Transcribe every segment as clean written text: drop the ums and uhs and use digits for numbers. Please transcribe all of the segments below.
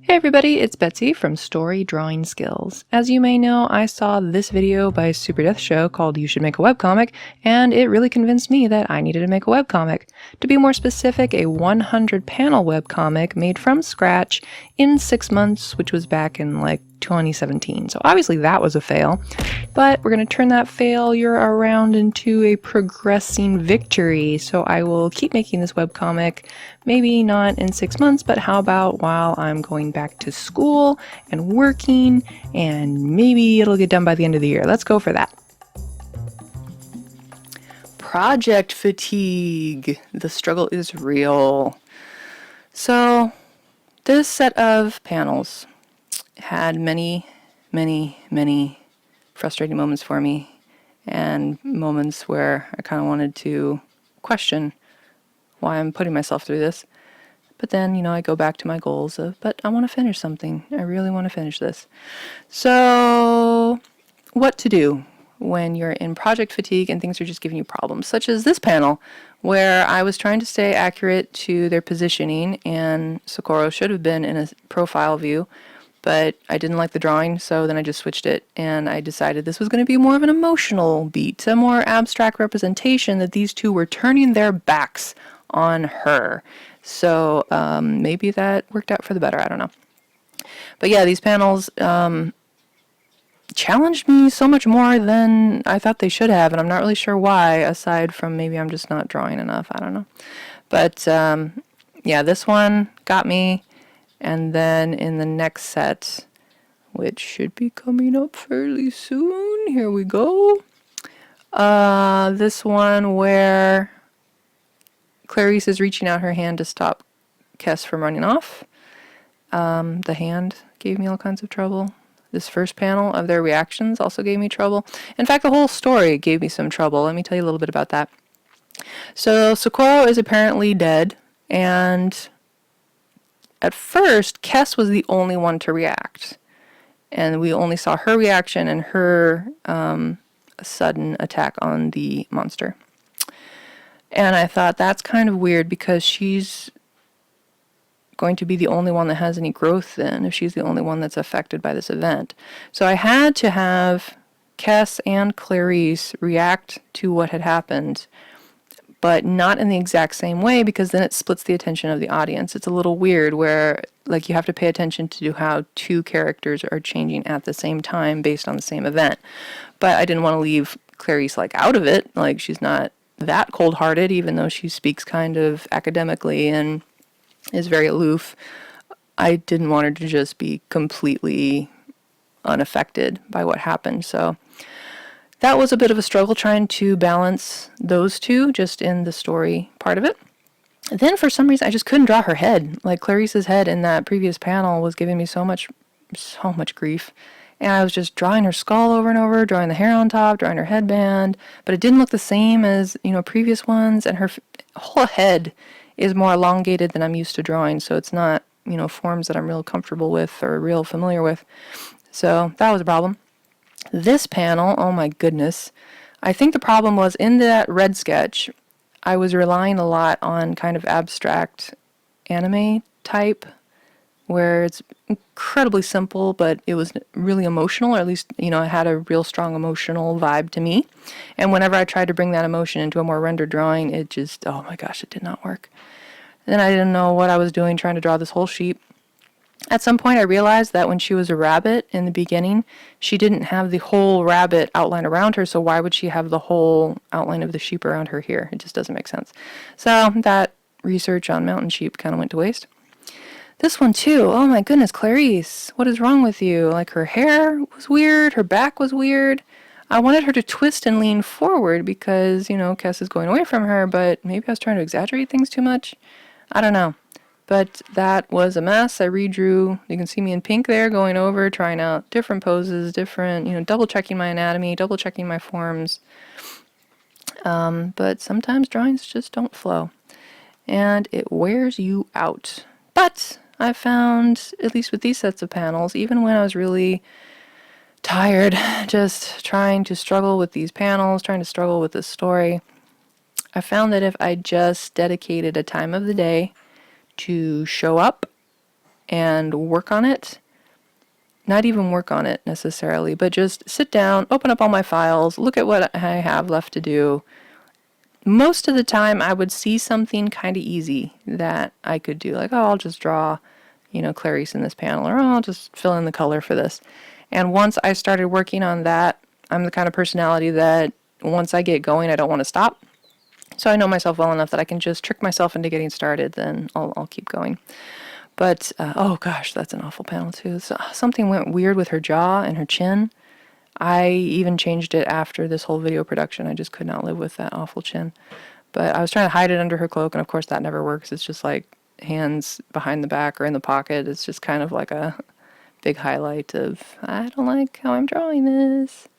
Hey everybody, it's Betsy from Story Drawing Skills. As you may know, I saw this video by Super Death Show called You Should Make a Webcomic, and it really convinced me that I needed to make a webcomic. To be more specific, a 100-panel webcomic made from scratch in 6 months, which was back in like 2017. So obviously that was a fail, but we're going to turn that failure around into a progressing victory. So I will keep making this webcomic, maybe not in 6 months, but how about while I'm going back to school and working, and maybe it'll get done by the end of the year. Let's go for that. Project fatigue. The struggle is real. So this set of panels had many frustrating moments for me, and moments where I kind of wanted to question why I'm putting myself through this. But then, I go back to my goals of, but I want to finish something. I really want to finish this. So what to do when you're in project fatigue and things are just giving you problems, such as this panel, where I was trying to stay accurate to their positioning, and Socorro should have been in a profile view, but I didn't like the drawing, so then I just switched it, and I decided this was going to be more of an emotional beat, a more abstract representation that these two were turning their backs on her. So maybe that worked out for the better, I don't know. But yeah, these panels challenged me so much more than I thought they should have, and I'm not really sure why, aside from maybe I'm just not drawing enough, I don't know. But yeah, this one got me. And then in the next set, which should be coming up fairly soon, here we go. This one where Clarice is reaching out her hand to stop Kes from running off. The hand gave me all kinds of trouble. This first panel of their reactions also gave me trouble. In fact, the whole story gave me some trouble. Let me tell you a little bit about that. So Socorro is apparently dead, and at first, Kes was the only one to react, and we only saw her reaction and her sudden attack on the monster. And I thought that's kind of weird, because she's going to be the only one that has any growth then, if she's the only one that's affected by this event. So I had to have Kes and Clarice react to what had happened, but not in the exact same way, because then it splits the attention of the audience. It's a little weird where like you have to pay attention to how two characters are changing at the same time based on the same event. But I didn't want to leave Clarice like out of it. Like, she's not that cold-hearted, even though she speaks kind of academically and is very aloof. I didn't want her to just be completely unaffected by what happened. So that was a bit of a struggle, trying to balance those two just in the story part of it. Then for some reason I just couldn't draw her head. Like, Clarice's head in that previous panel was giving me so much grief. And I was just drawing her skull over and over, drawing the hair on top, drawing her headband, but it didn't look the same as, previous ones, and her whole head is more elongated than I'm used to drawing, so it's not, forms that I'm real comfortable with or real familiar with. So that was a problem. This panel, oh my goodness, I think the problem was in that red sketch, I was relying a lot on kind of abstract anime type, where it's incredibly simple, but it was really emotional, or at least, it had a real strong emotional vibe to me. And whenever I tried to bring that emotion into a more rendered drawing, it just, oh my gosh, it did not work. And then I didn't know what I was doing trying to draw this whole sheep. At some point I realized that when she was a rabbit in the beginning, she didn't have the whole rabbit outline around her, so why would she have the whole outline of the sheep around her here? It just doesn't make sense. So that research on mountain sheep kind of went to waste. This one too, oh my goodness, Clarice, what is wrong with you? Like, her hair was weird, her back was weird. I wanted her to twist and lean forward because, Kes is going away from her, but maybe I was trying to exaggerate things too much. I don't know. But that was a mess. I redrew, you can see me in pink there, going over, trying out different poses, different, double checking my anatomy, double checking my forms. But sometimes drawings just don't flow, and it wears you out. But I found, at least with these sets of panels, even when I was really tired, just trying to struggle with these panels, trying to struggle with this story, I found that if I just dedicated a time of the day to show up and work on it. Not even work on it necessarily, but just sit down, open up all my files, look at what I have left to do. Most of the time I would see something kind of easy that I could do, like, oh, I'll just draw, Clarice in this panel, or oh, I'll just fill in the color for this. And once I started working on that, I'm the kind of personality that once I get going, I don't want to stop. So I know myself well enough that I can just trick myself into getting started, then I'll keep going. But, oh gosh, that's an awful panel too. So, something went weird with her jaw and her chin. I even changed it after this whole video production. I just could not live with that awful chin. But I was trying to hide it under her cloak, and of course that never works. It's just like hands behind the back or in the pocket. It's just kind of like a big highlight of, I don't like how I'm drawing this.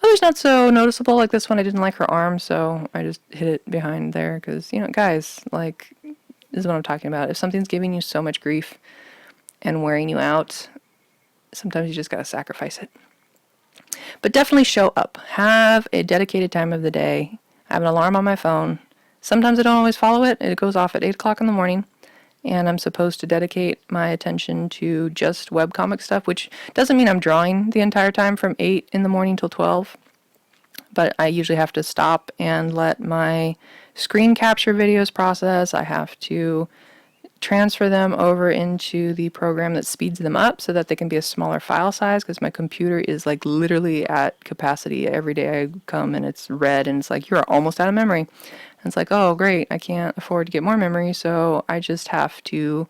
Others not so noticeable, like this one I didn't like her arm, so I just hid it behind there, because, guys, like, this is what I'm talking about. If something's giving you so much grief and wearing you out, sometimes you just gotta sacrifice it. But definitely show up. Have a dedicated time of the day. I have an alarm on my phone. Sometimes I don't always follow it. It goes off at 8 o'clock in the morning. And I'm supposed to dedicate my attention to just webcomic stuff, which doesn't mean I'm drawing the entire time from 8 in the morning till 12. But I usually have to stop and let my screen capture videos process. I have to transfer them over into the program that speeds them up so that they can be a smaller file size, because my computer is like literally at capacity. Every day I come and it's red and it's like, you're almost out of memory. And it's like, oh great, I can't afford to get more memory, so I just have to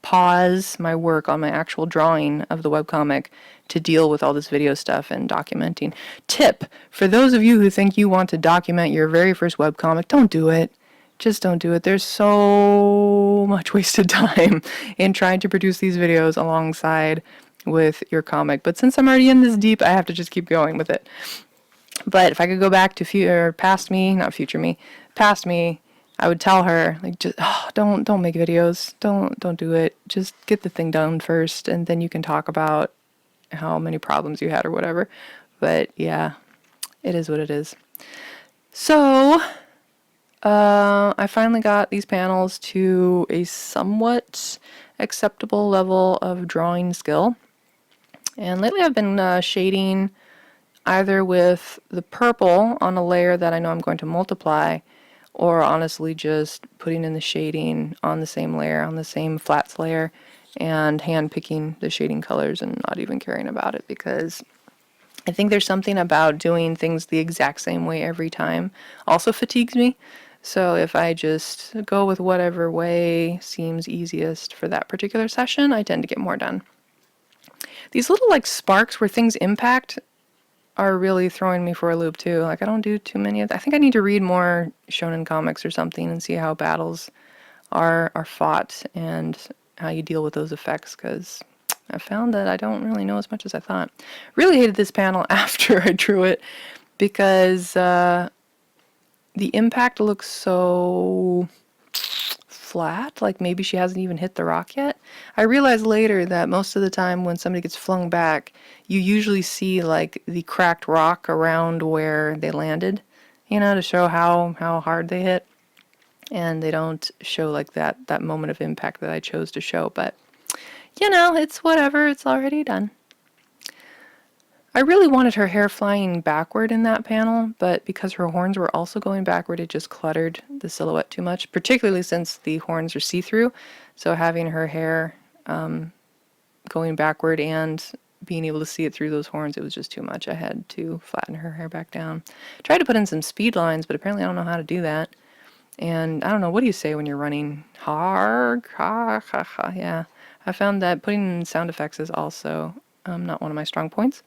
pause my work on my actual drawing of the webcomic to deal with all this video stuff and documenting. Tip, for those of you who think you want to document your very first webcomic, don't do it. Just don't do it. There's so much wasted time in trying to produce these videos alongside with your comic. But since I'm already in this deep, I have to just keep going with it. But if I could go back to past me, not future me, past me, I would tell her, like, just don't make videos. Don't do it. Just get the thing done first, and then you can talk about how many problems you had or whatever. But yeah, it is what it is. So I finally got these panels to a somewhat acceptable level of drawing skill. And lately I've been shading either with the purple on a layer that I know I'm going to multiply, or honestly just putting in the shading on the same layer, on the same flats layer, and hand picking the shading colors and not even caring about it, because I think there's something about doing things the exact same way every time also fatigues me. So if I just go with whatever way seems easiest for that particular session, I tend to get more done. These little like sparks where things impact are really throwing me for a loop too. Like, I don't do too many of that. I think I need to read more shonen comics or something and see how battles are fought and how you deal with those effects, because I found that I don't really know as much as I thought. Really hated this panel after I drew it, because the impact looks so flat, like maybe she hasn't even hit the rock yet. I realized later that most of the time when somebody gets flung back, you usually see like the cracked rock around where they landed, to show how hard they hit. And they don't show like that moment of impact that I chose to show, but it's whatever, it's already done. I really wanted her hair flying backward in that panel, but because her horns were also going backward, it just cluttered the silhouette too much, particularly since the horns are see-through. So having her hair going backward and being able to see it through those horns, it was just too much. I had to flatten her hair back down. Tried to put in some speed lines, but apparently I don't know how to do that. And I don't know, what do you say when you're running? Harg, ha, ha, ha. Yeah, I found that putting in sound effects is also not one of my strong points.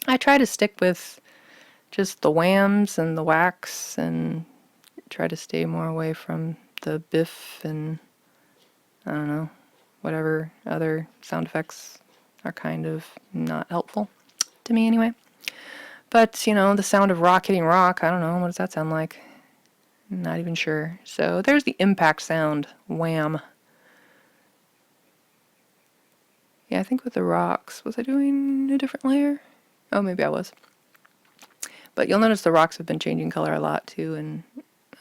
I try to stick with just the whams and the whacks and try to stay more away from the biff and, I don't know, whatever other sound effects are kind of not helpful to me anyway. But, the sound of rock hitting rock, I don't know, what does that sound like? Not even sure. So there's the impact sound, wham. Yeah, I think with the rocks, was I doing a different layer? Oh, maybe I was. But you'll notice the rocks have been changing color a lot too, and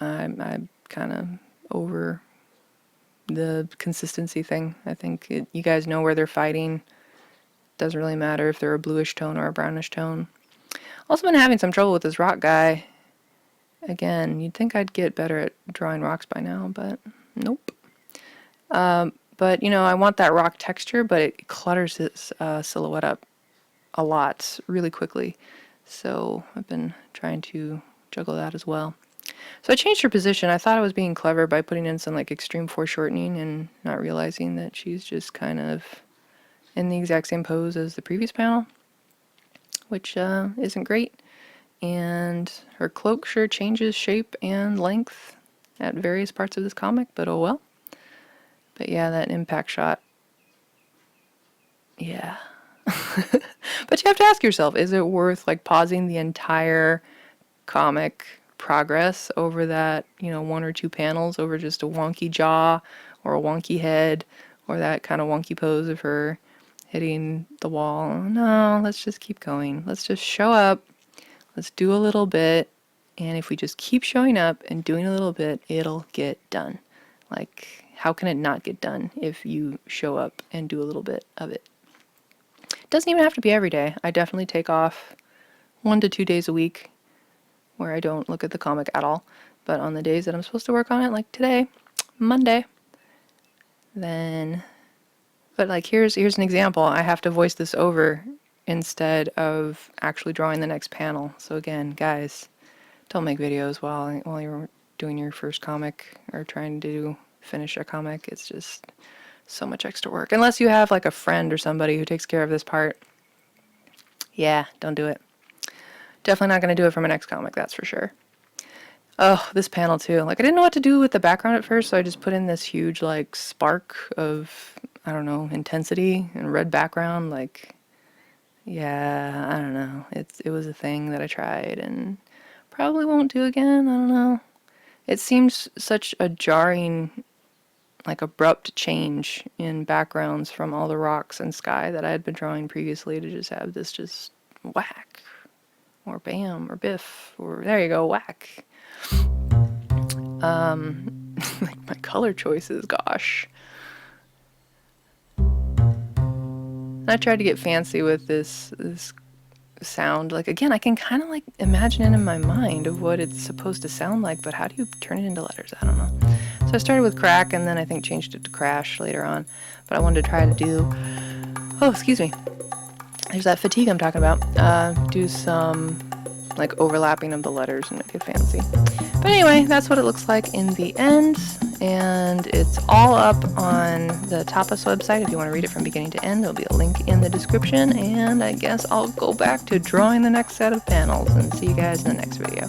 I'm kind of over the consistency thing. I think you guys know where they're fighting. Doesn't really matter if they're a bluish tone or a brownish tone. Also been having some trouble with this rock guy. Again, you'd think I'd get better at drawing rocks by now, but nope. But, you know, I want that rock texture, but it clutters his silhouette up a lot really quickly. So I've been trying to juggle that as well. So I changed her position. I thought I was being clever by putting in some like extreme foreshortening and not realizing that she's just kind of in the exact same pose as the previous panel, which isn't great. And her cloak sure changes shape and length at various parts of this comic, but oh well. But yeah, that impact shot. Yeah. But you have to ask yourself, is it worth like pausing the entire comic progress over that, you know, 1 or 2 panels over just a wonky jaw or a wonky head or that kind of wonky pose of her hitting the wall? No, let's just keep going. Let's just show up. Let's do a little bit. And if we just keep showing up and doing a little bit, it'll get done. Like, how can it not get done if you show up and do a little bit of it? It doesn't even have to be every day. I definitely take off 1 to 2 days a week where I don't look at the comic at all. But on the days that I'm supposed to work on it, like today, Monday, then... But like here's an example. I have to voice this over instead of actually drawing the next panel. So again, guys, don't make videos while you're doing your first comic or trying to finish a comic. It's just so much extra work. Unless you have like a friend or somebody who takes care of this part. Yeah, don't do it. Definitely not going to do it for my next comic, that's for sure. Oh, this panel too. Like I didn't know what to do with the background at first, so I just put in this huge like spark of, I don't know, intensity and red background. Like, yeah, I don't know. It was a thing that I tried and probably won't do again. I don't know. It seems such a jarring, like abrupt change in backgrounds from all the rocks and sky that I had been drawing previously to just have this just whack or bam or biff or there you go, whack. Like my color choices, gosh. And I tried to get fancy with this sound. Like again, I can kind of like imagine it in my mind of what it's supposed to sound like, but how do you turn it into letters? I don't know. So I started with crack and then I think changed it to crash later on. But I wanted to try to do, oh, excuse me. There's that fatigue I'm talking about. Do some like overlapping of the letters and make it fancy. But anyway, that's what it looks like in the end. And it's all up on the Tapas website if you want to read it from beginning to end. There'll be a link in the description. And I guess I'll go back to drawing the next set of panels and see you guys in the next video.